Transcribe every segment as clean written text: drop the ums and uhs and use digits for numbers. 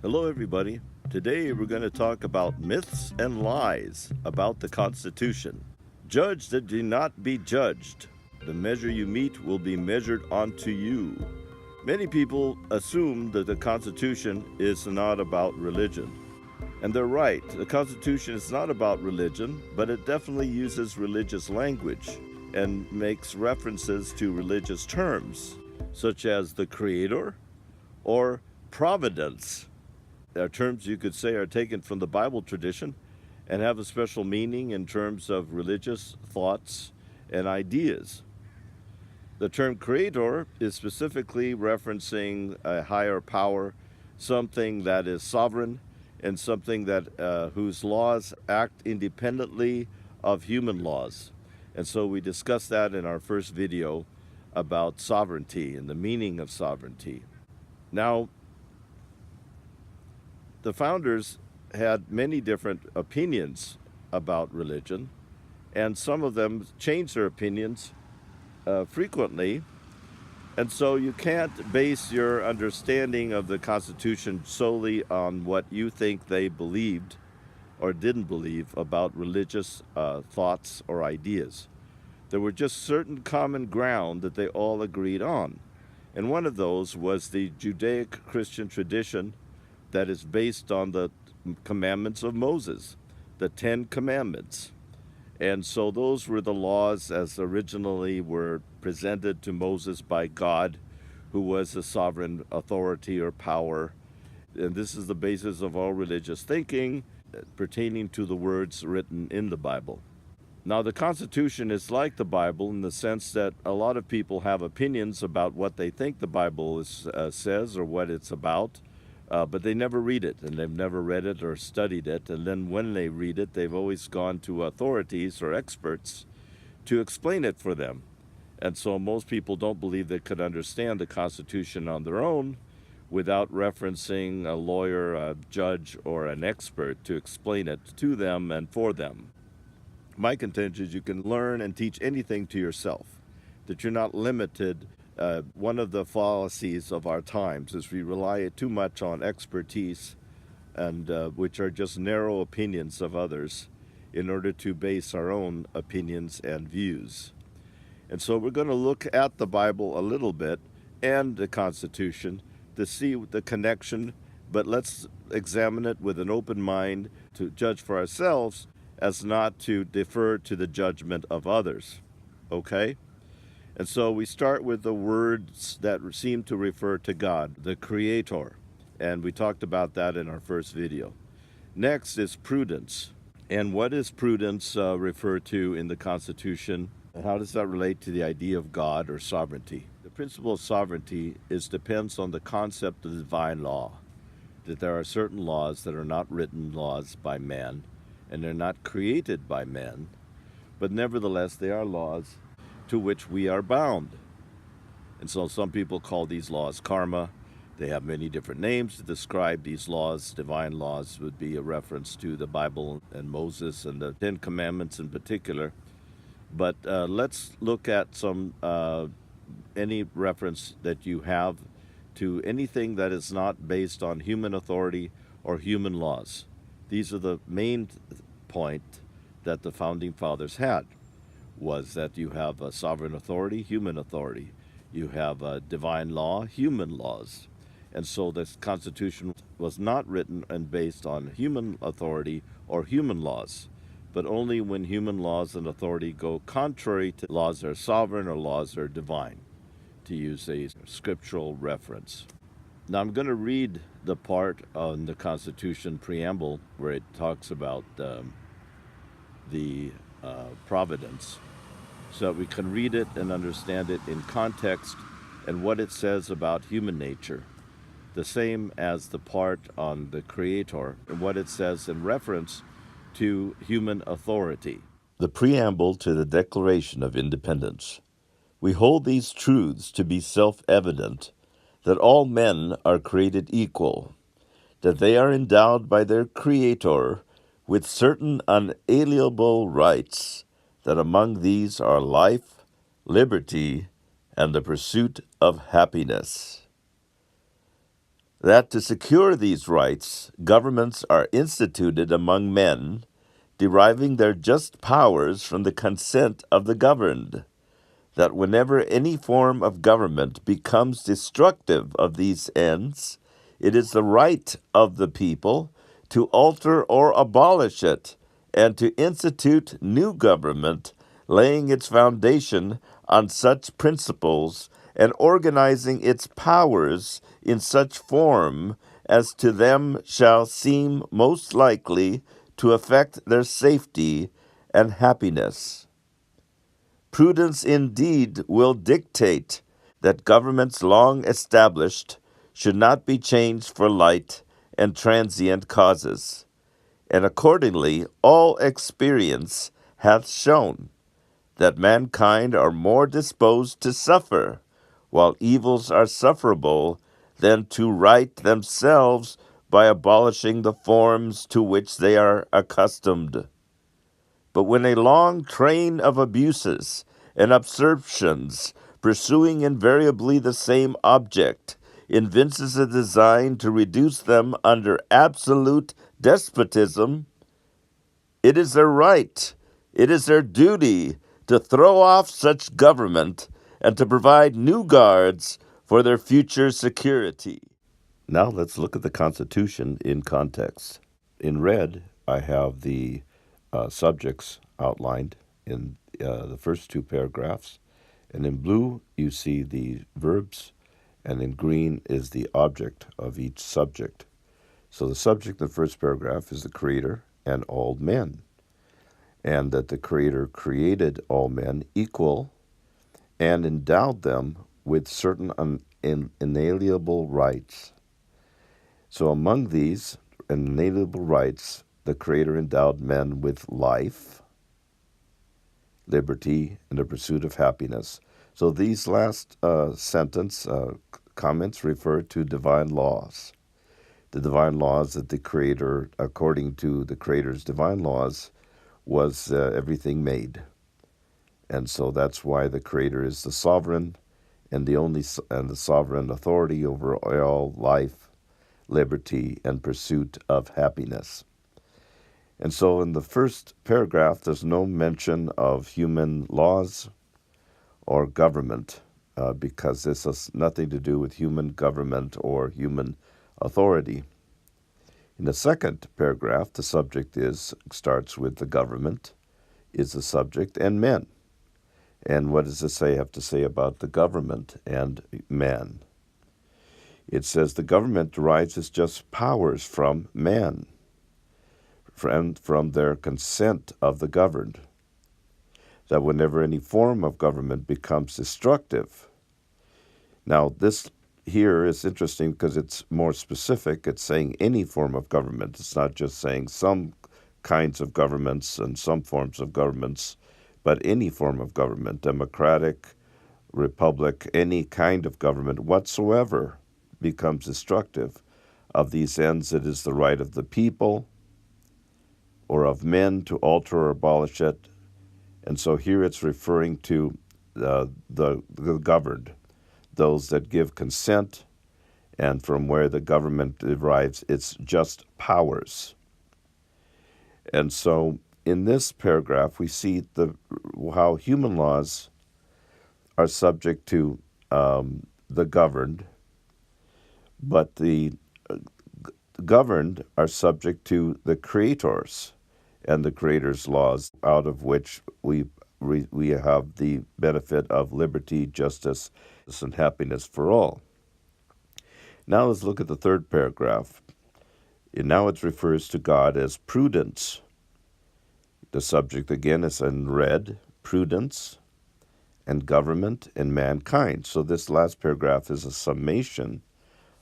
Hello, everybody. Today we're going to talk about myths and lies about the Constitution. Judge that do not be judged. The measure you meet will be measured unto you. Many people assume that the Constitution is not about religion. And they're right. The Constitution is not about religion, but it definitely uses religious language and makes references to religious terms, such as the Creator or providence. Are terms you could say are taken from the Bible tradition and have a special meaning in terms of religious thoughts and ideas. The term creator is specifically referencing a higher power, something that is sovereign and something that whose laws act independently of human laws. And so we discussed that in our first video about sovereignty and the meaning of sovereignty. Now, the founders had many different opinions about religion, and some of them changed their opinions frequently. And so you can't base your understanding of the Constitution solely on what you think they believed or didn't believe about religious thoughts or ideas. There were just certain common ground that they all agreed on. And one of those was the Judaic-Christian tradition that is based on the commandments of Moses, the 10 Commandments. And so those were the laws as originally were presented to Moses by God, who was the sovereign authority or power. And this is the basis of all religious thinking pertaining to the words written in the Bible. Now, the Constitution is like the Bible in the sense that a lot of people have opinions about what they think the Bible says or what it's about. But they never read it, and they've never read it or studied it. And then when they read it, they've always gone to authorities or experts to explain it for them. And so most people don't believe they could understand the Constitution on their own without referencing a lawyer, a judge, or an expert to explain it to them and for them. My contention is you can learn and teach anything to yourself, that you're not limited. One of the fallacies of our times is we rely too much on expertise, and which are just narrow opinions of others, in order to base our own opinions and views. And so we're going to look at the Bible a little bit and the Constitution to see the connection, but let's examine it with an open mind to judge for ourselves as not to defer to the judgment of others. Okay? And so we start with the words that seem to refer to God, the Creator. And we talked about that in our first video. Next is prudence. And what is prudence referred to in the Constitution? And how does that relate to the idea of God or sovereignty? The principle of sovereignty depends on the concept of divine law, that there are certain laws that are not written laws by man, and they're not created by man, but nevertheless they are laws to which we are bound. And so some people call these laws karma. They have many different names to describe these laws. Divine laws would be a reference to the Bible and Moses and the 10 Commandments in particular. But let's look at any reference that you have to anything that is not based on human authority or human laws. These are the main point that the Founding Fathers had, was that you have a sovereign authority, human authority. You have a divine law, human laws. And so this Constitution was not written and based on human authority or human laws, but only when human laws and authority go contrary to laws that are sovereign or laws that are divine, to use a scriptural reference. Now I'm going to read the part on the Constitution preamble where it talks about the providence, so that we can read it and understand it in context and what it says about human nature, the same as the part on the Creator and what it says in reference to human authority. The preamble to the Declaration of Independence. We hold these truths to be self-evident, that all men are created equal, that they are endowed by their Creator with certain unalienable rights, that among these are life, liberty, and the pursuit of happiness. that to secure these rights, governments are instituted among men, deriving their just powers from the consent of the governed, that whenever any form of government becomes destructive of these ends, it is the right of the people to alter or abolish it, and to institute new government, laying its foundation on such principles and organizing its powers in such form as to them shall seem most likely to affect their safety and happiness. Prudence indeed will dictate that governments long established should not be changed for light and transient causes, and accordingly all experience hath shown that mankind are more disposed to suffer, while evils are sufferable, than to right themselves by abolishing the forms to which they are accustomed. But when a long train of abuses and absorptions, pursuing invariably the same object, evinces a design to reduce them under absolute despotism, it is their right, it is their duty to throw off such government and to provide new guards for their future security. Now let's look at the Constitution in context. In red, I have the subjects outlined in the first two paragraphs, and in blue, you see the verbs, and in green is the object of each subject. So the subject in the first paragraph is the Creator and all men, and that the Creator created all men equal and endowed them with certain inalienable rights. So among these inalienable rights, the Creator endowed men with life, liberty, and the pursuit of happiness. So these last comments refer to divine laws. The divine laws that the Creator, according to the Creator's divine laws, was everything made. And so that's why the Creator is the sovereign and the sovereign authority over all life, liberty, and pursuit of happiness. And so in the first paragraph, there's no mention of human laws or government because this has nothing to do with human government or human authority. In the second paragraph, the subject starts with the government, is the subject, and men. And what does this have to say about the government and man? It says the government derives its just powers from man, from their consent of the governed. That whenever any form of government becomes destructive. Now, this here is interesting because it's more specific. It's saying any form of government. It's not just saying some kinds of governments and some forms of governments, but any form of government, democratic, republic, any kind of government whatsoever becomes destructive. Of these ends, it is the right of the people or of men to alter or abolish it. And so here it's referring to the governed, those that give consent, and from where the government derives its just powers. And so in this paragraph, we see how human laws are subject to the governed, but the governed are subject to the creators and the Creator's laws, out of which we have the benefit of liberty, justice, and happiness for all. Now let's look at the third paragraph. Now it refers to God as prudence. The subject again is in red, prudence, and government and mankind. So this last paragraph is a summation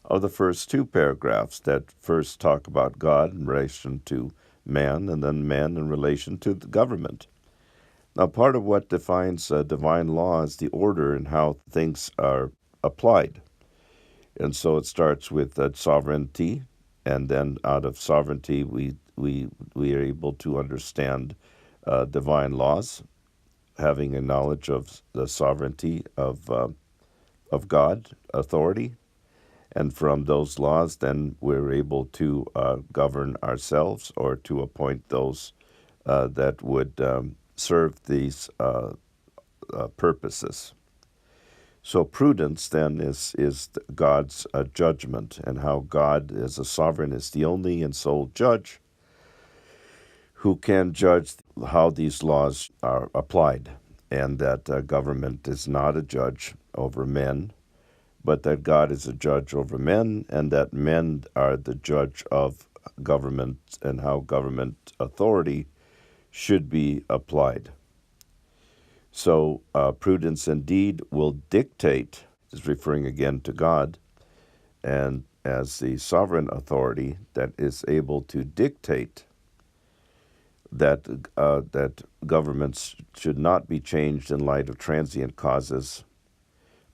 of the first two paragraphs that first talk about God in relation to man, and then man in relation to the government. Now, part of what defines divine law is the order and how things are applied. And so it starts with sovereignty, and then out of sovereignty we are able to understand divine laws, having a knowledge of the sovereignty of God, authority. And from those laws, then we're able to govern ourselves or to appoint those that would serve these purposes. So prudence then is God's judgment, and how God as a sovereign is the only and sole judge who can judge how these laws are applied, and that government is not a judge over men, but that God is a judge over men, and that men are the judge of government and how government authority should be applied. So prudence indeed will dictate, is referring again to God, and as the sovereign authority that is able to dictate that governments should not be changed in light of transient causes,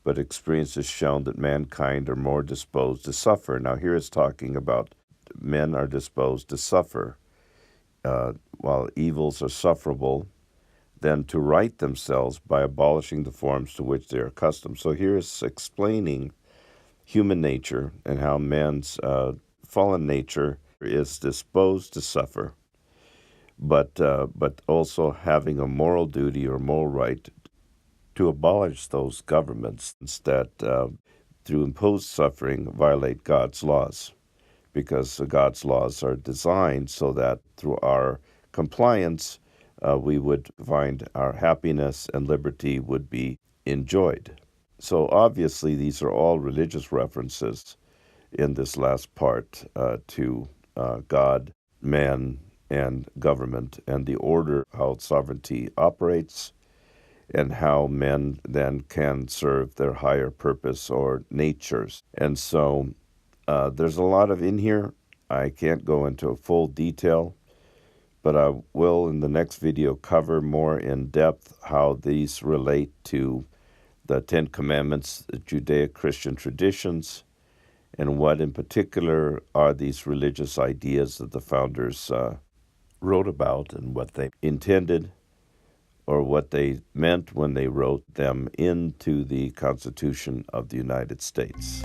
but experience has shown that mankind are more disposed to suffer. Now here it's talking about men are disposed to suffer, while evils are sufferable, than to right themselves by abolishing the forms to which they are accustomed. So here is explaining human nature and how man's fallen nature is disposed to suffer, but also having a moral duty or moral right to abolish those governments that, through imposed suffering, violate God's laws, because God's laws are designed so that through our compliance, we would find our happiness and liberty would be enjoyed. So obviously these are all religious references in this last part to God, man, and government, and the order how sovereignty operates, and how men then can serve their higher purpose or natures. And so there's a lot in here. I can't go into full detail, but I will in the next video cover more in depth how these relate to the Ten Commandments, the Judeo-Christian traditions, and what in particular are these religious ideas that the founders wrote about and what they intended or what they meant when they wrote them into the Constitution of the United States.